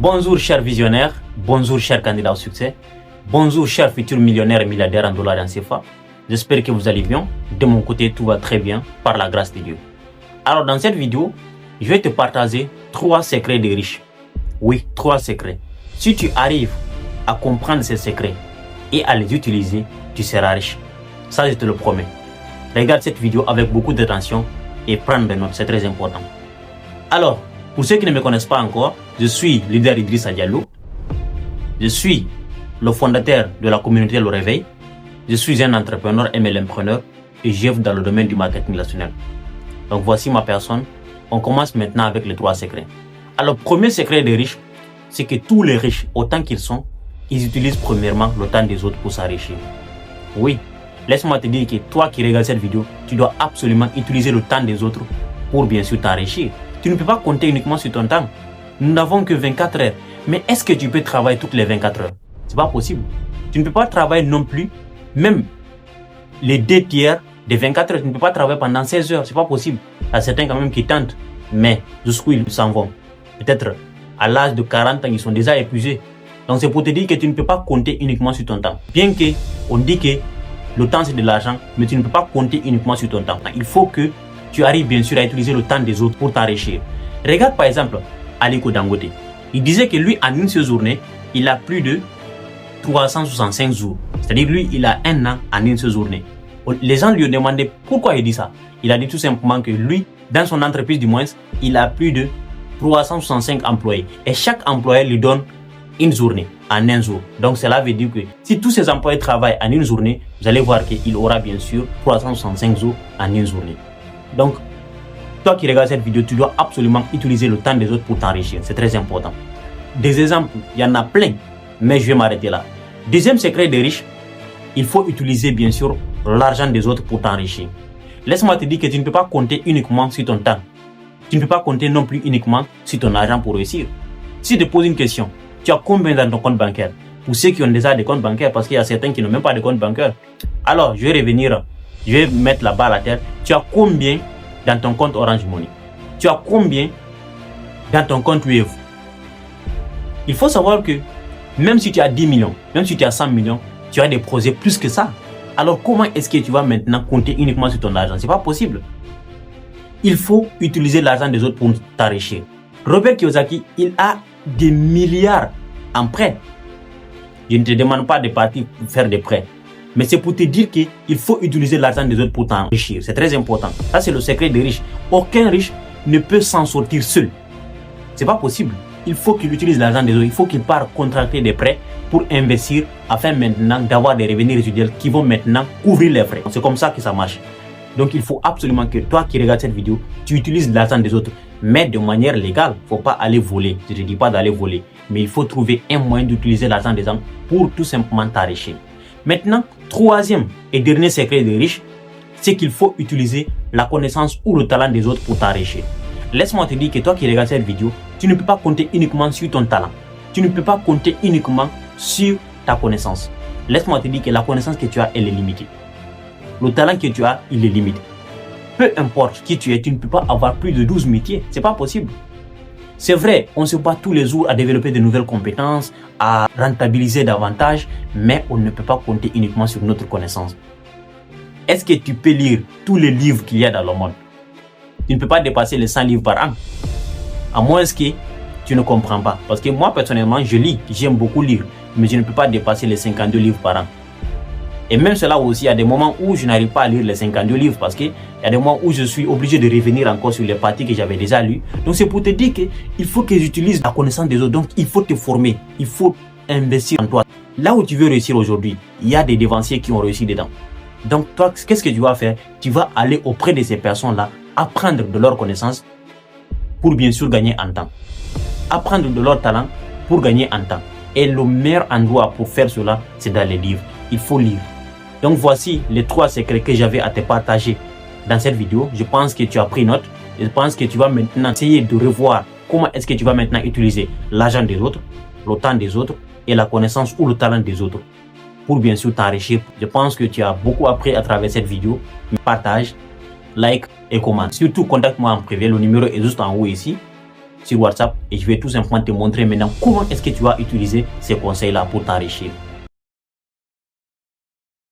Bonjour chers visionnaires, bonjour chers candidats au succès, bonjour chers futurs millionnaires et milliardaires en dollars et en CFA. J'espère que vous allez bien. De mon côté, tout va très bien par la grâce de Dieu. Alors dans cette vidéo, je vais te partager 3 secrets des riches. Oui, 3 secrets. Si tu arrives à comprendre ces secrets et à les utiliser, tu seras riche. Ça, je te le promets. Regarde cette vidéo avec beaucoup d'attention et prends des notes, c'est très important. Alors, pour ceux qui ne me connaissent pas encore, je suis leader Idrissa Diallo. Je suis le fondateur de la communauté Le Réveil. Je suis un entrepreneur MLMpreneur et j'œuvre dans le domaine du marketing relationnel. Donc voici ma personne. On commence maintenant avec les 3 secrets. Alors, le premier secret des riches, c'est que tous les riches, autant qu'ils sont, ils utilisent premièrement le temps des autres pour s'enrichir. Oui, laisse-moi te dire que toi qui regardes cette vidéo, tu dois absolument utiliser le temps des autres pour bien sûr t'enrichir. Tu ne peux pas compter uniquement sur ton temps. Nous n'avons que 24 heures. Mais est-ce que tu peux travailler toutes les 24 heures? C'est pas possible. Tu ne peux pas travailler non plus, même les 2 tiers des 24 heures. Tu ne peux pas travailler pendant 16 heures. C'est pas possible. Il y a certains quand même qui tentent. Mais jusqu'où ils s'en vont? Peut-être à l'âge de 40 ans, ils sont déjà épuisés. Donc c'est pour te dire que tu ne peux pas compter uniquement sur ton temps. Bien que on dit que le temps c'est de l'argent, mais tu ne peux pas compter uniquement sur ton temps. Il faut que tu arrives bien sûr à utiliser le temps des autres pour t'enrichir. Regarde par exemple Aliko Dangote. Il disait que lui, en une seule journée, il a plus de 365 jours. C'est-à-dire lui, il a 1 an en une seule journée. Les gens lui ont demandé pourquoi il dit ça. Il a dit tout simplement que lui, dans son entreprise du moins, il a plus de 365 employés. Et chaque employé lui donne une journée en un jour. Donc cela veut dire que si tous ces employés travaillent en une journée, vous allez voir qu'il aura bien sûr 365 jours en une journée. Donc, toi qui regardes cette vidéo, tu dois absolument utiliser le temps des autres pour t'enrichir. C'est très important. Des exemples, il y en a plein, mais je vais m'arrêter là. Deuxième secret des riches, il faut utiliser bien sûr l'argent des autres pour t'enrichir. Laisse-moi te dire que tu ne peux pas compter uniquement sur ton temps. Tu ne peux pas compter non plus uniquement sur ton argent pour réussir. Si je te pose une question, tu as combien dans ton compte bancaire? Pour ceux qui ont déjà des comptes bancaires, parce qu'il y a certains qui n'ont même pas de compte bancaire. Alors, je vais revenir, je vais mettre la balle à terre. Tu as combien dans ton compte Orange Money? Tu as combien dans ton compte Wave? Il faut savoir que même si tu as 10 millions, même si tu as 100 millions, tu as des projets plus que ça. Alors comment est-ce que tu vas maintenant compter uniquement sur ton argent? C'est pas possible. Il faut utiliser l'argent des autres pour t'enrichir. Robert Kiyosaki, il a des milliards en prêts. Je ne te demande pas de partir faire des prêts. Mais c'est pour te dire qu'il faut utiliser l'argent des autres pour t'enrichir. C'est très important. Ça, c'est le secret des riches. Aucun riche ne peut s'en sortir seul. C'est pas possible. Il faut qu'il utilise l'argent des autres. Il faut qu'il parte contracter des prêts pour investir afin maintenant d'avoir des revenus résiduels qui vont maintenant couvrir les frais. C'est comme ça que ça marche. Donc, il faut absolument que toi qui regardes cette vidéo, tu utilises l'argent des autres, mais de manière légale. Il ne faut pas aller voler. Je ne te dis pas d'aller voler. Mais il faut trouver un moyen d'utiliser l'argent des gens pour tout simplement t'enrichir. Maintenant, troisième et dernier secret des riches, c'est qu'il faut utiliser la connaissance ou le talent des autres pour t'enrichir. Laisse-moi te dire que toi qui regardes cette vidéo, tu ne peux pas compter uniquement sur ton talent. Tu ne peux pas compter uniquement sur ta connaissance. Laisse-moi te dire que la connaissance que tu as, elle est limitée. Le talent que tu as, il est limité. Peu importe qui tu es, tu ne peux pas avoir plus de 12 métiers. C'est pas possible. C'est vrai, on se bat tous les jours à développer de nouvelles compétences, à rentabiliser davantage, mais on ne peut pas compter uniquement sur notre connaissance. Est-ce que tu peux lire tous les livres qu'il y a dans le monde? Tu ne peux pas dépasser les 100 livres par an. À moins que tu ne comprends pas. Parce que moi, personnellement, je lis, j'aime beaucoup lire, mais je ne peux pas dépasser les 52 livres par an. Et même cela aussi, il y a des moments où je n'arrive pas à lire les 52 livres parce qu'il y a des moments où je suis obligé de revenir encore sur les parties que j'avais déjà lues. Donc c'est pour te dire qu'il faut que j'utilise la connaissance des autres. Donc il faut te former, il faut investir en toi. Là où tu veux réussir aujourd'hui, il y a des devanciers qui ont réussi dedans. Donc toi, qu'est-ce que tu vas faire? Tu vas aller auprès de ces personnes-là, apprendre de leurs connaissances pour bien sûr gagner en temps. Apprendre de leur talent pour gagner en temps. Et le meilleur endroit pour faire cela, c'est dans les livres. Il faut lire. Donc voici les 3 secrets que j'avais à te partager dans cette vidéo. Je pense que tu as pris note. Je pense que tu vas maintenant essayer de revoir comment est-ce que tu vas maintenant utiliser l'argent des autres, le temps des autres et la connaissance ou le talent des autres pour bien sûr t'enrichir. Je pense que tu as beaucoup appris à travers cette vidéo. Partage, like et commente. Surtout, contacte-moi en privé. Le numéro est juste en haut ici. sur WhatsApp et je vais tout simplement te montrer maintenant comment est-ce que tu vas utiliser ces conseils-là pour t'enrichir.